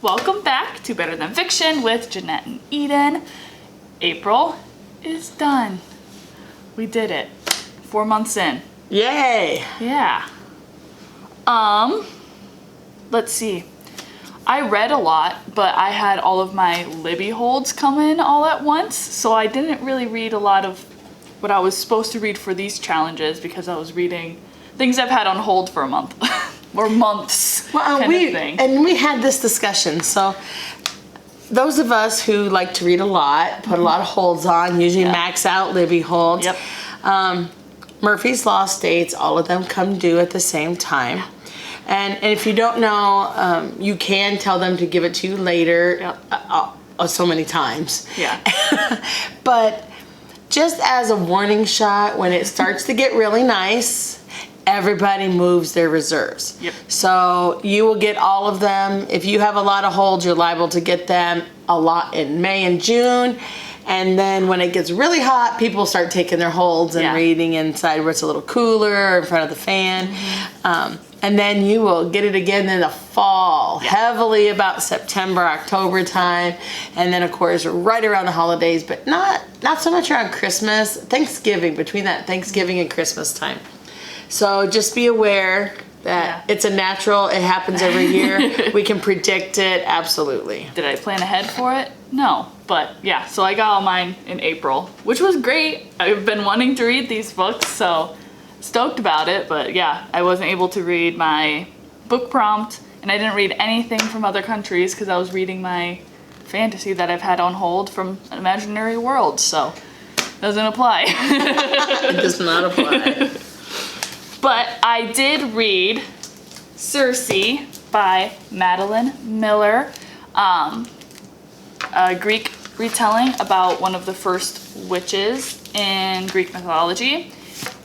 welcome back to Better Than Fiction with Janette and Eden. April is done. We did it. 4 months in. Yay! Yeah. Let's see. I read a lot, but I had all of my Libby holds come in all at once, so I didn't really read a lot of what I was supposed to read for these challenges because I was reading things I've had on hold for a month or months. Well, we had this discussion. So those of us who like to read a lot, put a lot of holds on, usually max out Libby holds. Yep. Murphy's Law states all of them come due at the same time. Yeah. And if you don't know, you can tell them to give it to you later so many times. Yeah. But just as a warning shot, when it starts to get really nice, everybody moves their reserves. Yep. So you will get all of them. If you have a lot of holds, you're liable to get them a lot in May and June. And then when it gets really hot, people start taking their holds and reading inside where it's a little cooler or in front of the fan. Mm-hmm. And then you will get it again in the fall, heavily about September, October time. And then, of course, right around the holidays, but not so much around Christmas, Thanksgiving, between that Thanksgiving and Christmas time. So just be aware that it's a natural, it happens every year. We can predict it, absolutely. Did I plan ahead for it? No, but yeah, so I got all mine in April, which was great. I've been wanting to read these books, so stoked about it, but yeah, I wasn't able to read my book prompt, and I didn't read anything from other countries because I was reading my fantasy that I've had on hold from an imaginary world, so doesn't apply. It does not apply. But I did read Circe by Madeline Miller, a Greek retelling about one of the first witches in Greek mythology.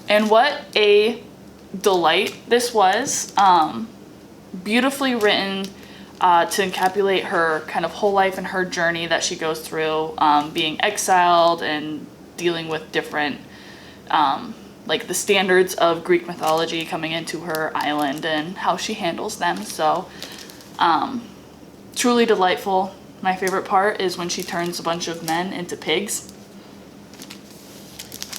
And what a delight this was. Beautifully written to encapsulate her kind of whole life and her journey that she goes through, being exiled and dealing with different like the standards of Greek mythology coming into her island and how she handles them. So truly delightful. My favorite part is when she turns a bunch of men into pigs.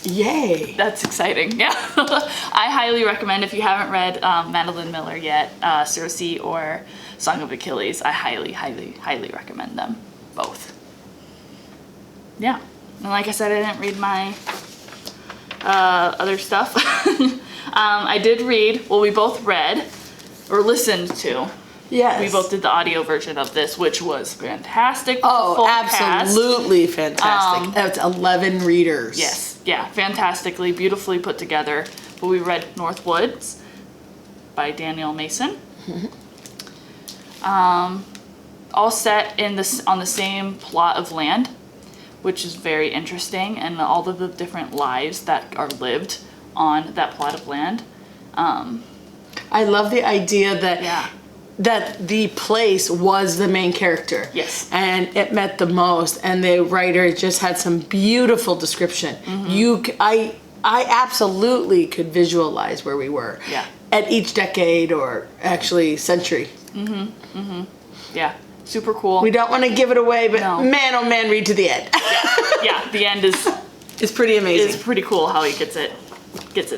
Yay. That's exciting. Yeah. I highly recommend, if you haven't read Madeline Miller yet, Circe or Song of Achilles, I highly recommend them both. Yeah. And like I said, I didn't read my other stuff. I did read, well, we both read or listened to. Yes. We both did the audio version of this, which was fantastic. Oh, absolutely fantastic. That's 11 readers. Yes. Yeah. Fantastically, beautifully put together. But we read North Woods by Daniel Mason. All set on the same plot of land, which is very interesting, and all of the different lives that are lived on that plot of land. I love the idea that the place was the main character. Yes. And it meant the most, and the writer just had some beautiful description. Mm-hmm. I absolutely could visualize where we were at each decade or actually century. Mm-hmm. Mm-hmm. Yeah. Super cool. We don't want to give it away, but man, oh man, read to the end. Yeah, the end is pretty amazing. It's pretty cool how he gets it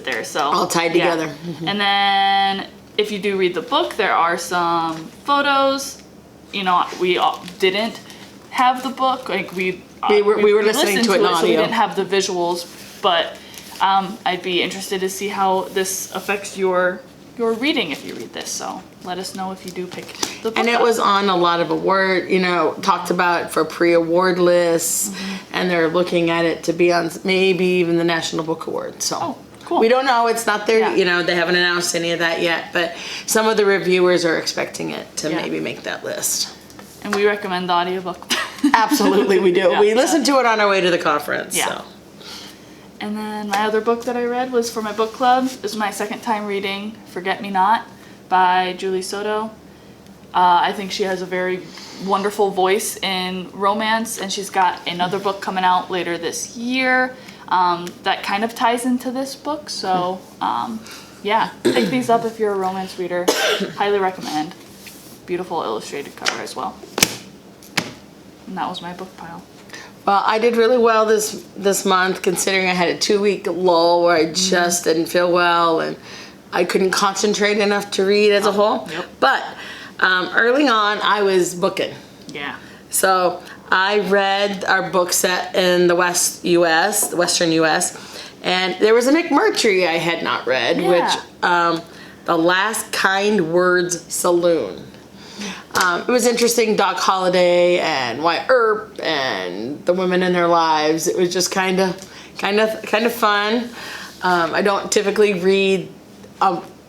there. So all tied together. Mm-hmm. And then if you do read the book, there are some photos. You know, we didn't have the book. Like we were listening to it in audio, so we didn't have the visuals. But I'd be interested to see how this affects your reading if you read this. So let us know if you do pick the book. And it was on a lot of talked about for pre-award lists, and they're looking at it to be on maybe even the National Book Award. So cool. We don't know. It's not there. Yeah. They haven't announced any of that yet, but some of the reviewers are expecting it to maybe make that list. And we recommend the audiobook. Absolutely, we do. We listened to it on our way to the conference. Yeah. So. And then my other book that I read was for my book club. This is my second time reading Forget Me Not by Julie Soto. I think she has a very wonderful voice in romance, and she's got another book coming out later this year that kind of ties into this book. So yeah, pick these up if you're a romance reader. Highly recommend. Beautiful illustrated cover as well. And that was my book pile. Well, I did really well this month, considering I had a 2-week lull where I just didn't feel well and I couldn't concentrate enough to read as a whole. Yep. But early on, I was booking. Yeah. So I read our book set in the Western U.S., and there was a McMurtry I had not read, which The Last Kind Words Saloon. It was interesting, Doc Holliday and Wyatt Earp and the women in their lives. It was just kind of fun. I don't typically read.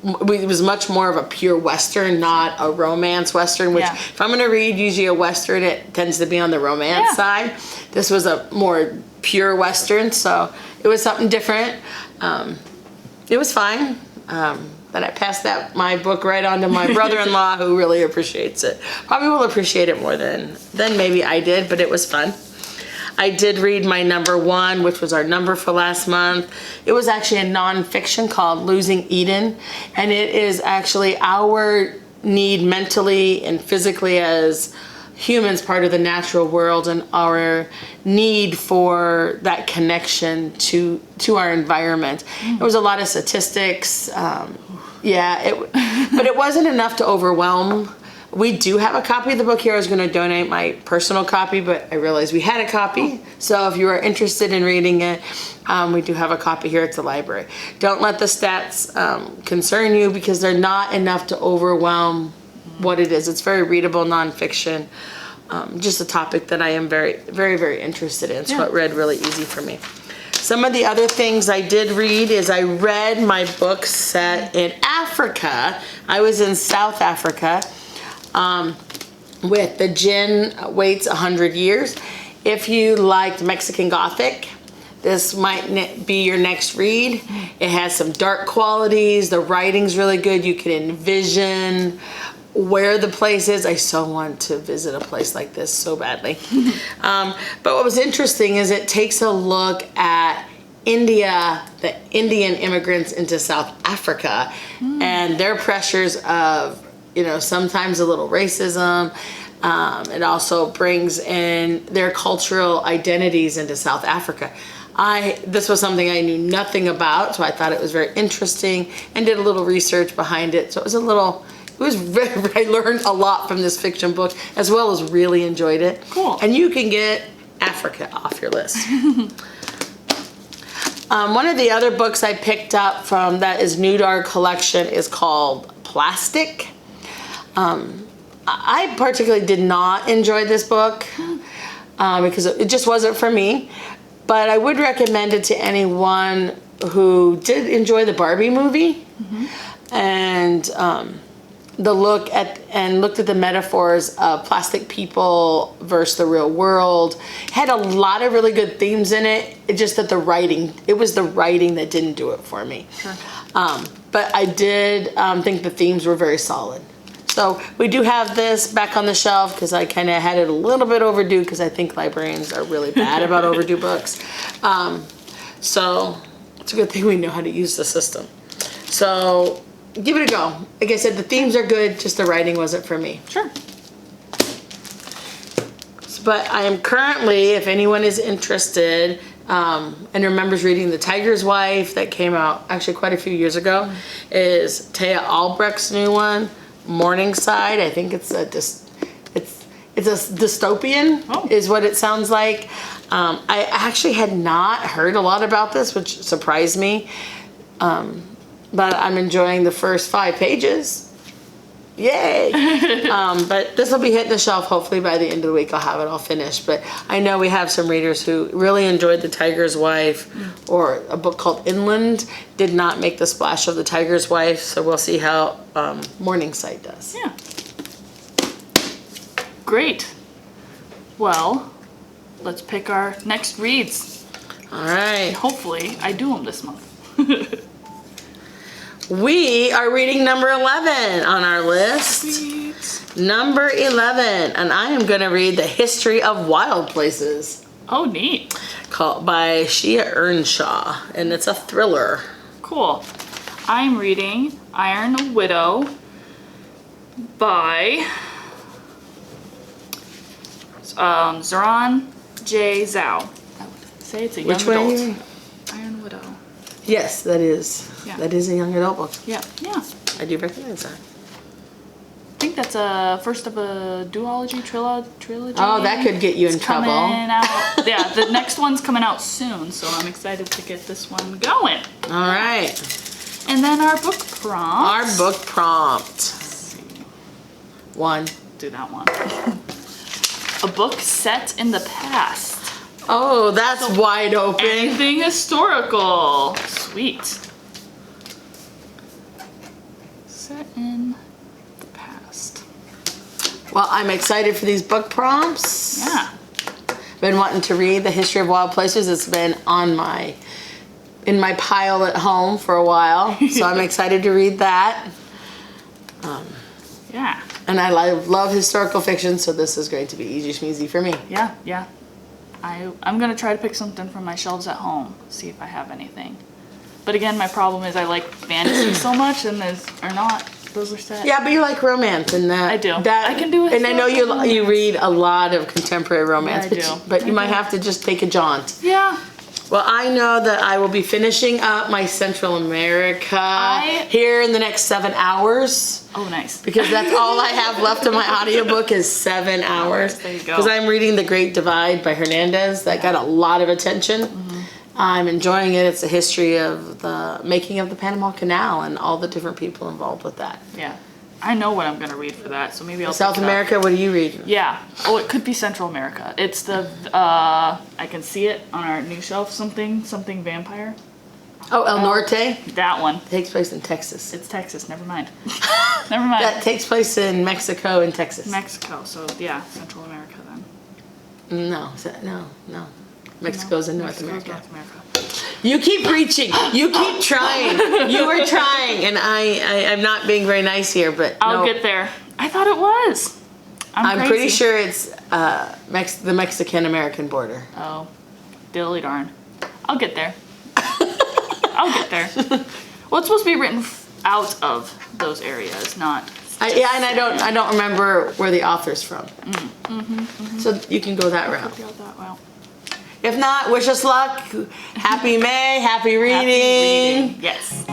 It was much more of a pure Western, not a romance Western, which if I'm going to read usually a Western, it tends to be on the romance side. This was a more pure Western, so it was something different. It was fine. Then I passed my book right on to my brother-in-law, who really appreciates it. Probably will appreciate it more than maybe I did, but it was fun. I did read my number 1, which was our number for last month. It was actually a nonfiction called Losing Eden, and it is actually our need mentally and physically as humans, part of the natural world, and our need for that connection to our environment. There was a lot of statistics. But it wasn't enough to overwhelm. We do have a copy of the book here. I was going to donate my personal copy, but I realized we had a copy. So if you are interested in reading it, we do have a copy here at the library. Don't let the stats concern you, because they're not enough to overwhelm what it is. It's very readable nonfiction. Just a topic that I am very, very, very interested in. So it read really easy for me. Some of the other things I did read is I read my book set in Africa. I was in South Africa. With The Gin Waits 100 Years. If you liked Mexican Gothic, this might be your next read. It has some dark qualities. The writing's really good. You can envision where the place is. I so want to visit a place like this so badly. But what was interesting is it takes a look at India, the Indian immigrants into South Africa, and their pressures of, sometimes a little racism. It also brings in their cultural identities into South Africa. This was something I knew nothing about, so I thought it was very interesting and did a little research behind it. So I learned a lot from this fiction book, as well as really enjoyed it. Cool. And you can get Africa off your list. One of the other books I picked up from that is new to our collection is called Plastic. I particularly did not enjoy this book because it just wasn't for me, but I would recommend it to anyone who did enjoy the Barbie movie and looked at the metaphors of plastic people versus the real world. It had a lot of really good themes in it. It's just that it was the writing that didn't do it for me. Sure. But I did think the themes were very solid. So we do have this back on the shelf because I kind of had it a little bit overdue, because I think librarians are really bad about overdue books. So it's a good thing we know how to use the system. So give it a go. Like I said, the themes are good, just the writing wasn't for me. Sure. But I am currently, if anyone is interested and remembers reading The Tiger's Wife, that came out actually quite a few years ago, is Taya Albrecht's new one, Morningside. I think it's a dystopian is what it sounds like. I actually had not heard a lot about this, which surprised me. But I'm enjoying the first 5 pages. Yay! But this will be hitting the shelf hopefully by the end of the week. I'll have it all finished. But I know we have some readers who really enjoyed The Tiger's Wife, or a book called Inland did not make the splash of The Tiger's Wife. So we'll see how Morningside does. Yeah. Great. Well, let's pick our next reads. All right. Hopefully I do them this month. We are reading number 11 on our list. Sweet. Number 11, and I am going to read The History of Wild Places. Oh, neat. By Shea Earnshaw, and it's a thriller. Cool. I'm reading Iron Widow by Zoran J. Zhao. I would say it's a young Which one are adult. you reading? Iron Widow. Yes, that is. Yeah. That is a young adult book. Yeah, yeah. I do recognize that. I think that's a first of a duology, trilogy. Oh, that could get you in It's trouble. coming out. Yeah, the next one's coming out soon, so I'm excited to get this one going. All right. And then our book prompt. Our book prompt. One. Do that one. A book set in the past. Oh, that's wide open. Anything historical. Sweet. Set in the past. Well, I'm excited for these book prompts. Yeah. Been wanting to read The History of Wild Places. It's been in my pile at home for a while. So I'm excited to read that. Yeah. And I love historical fiction, so this is going to be easy schmeezy for me. Yeah, yeah. I'm gonna try to pick something from my shelves at home, see if I have anything. But again, my problem is I like fantasy so much, and those are set. Yeah, but you like romance, and that I do. That, I can do it. And I know you read a lot of contemporary romance, Yeah, I do. but you I might do. have to just take a jaunt. Yeah. Well, I know that I will be finishing up my Central America here in the next 7 hours. Oh, nice. Because that's all I have left of my audiobook is 7 hours. There you go. Because I'm reading The Great Divide by Hernandez. That got a lot of attention. Mm-hmm. I'm enjoying it. It's a history of the making of the Panama Canal and all the different people involved with that. Yeah. I know what I'm gonna read for that, so maybe I'll South pick it up. America, what are you reading? Yeah. Oh, it could be Central America. It's the I can see it on our new shelf. Something vampire. Oh, El Norte That one. takes place in Texas. It's Texas. Never mind. Never mind. That takes place in Mexico and Texas. Mexico. So yeah, Central America then. No. Mexico's in North Mexico's America. North America. You keep reaching. You keep trying. You are trying, and I'm not being very nice here, but I'll no. get there. I thought it was. I'm pretty crazy. sure it's the Mexican-American border. Oh, dilly darn. I'll get there. I'll get there. Well, it's supposed to be written out of those areas, not. Yeah, and I don't remember where the author's from. So you can go that route. Go that route. If not, wish us luck. Happy May. Happy reading. Happy reading. Yes.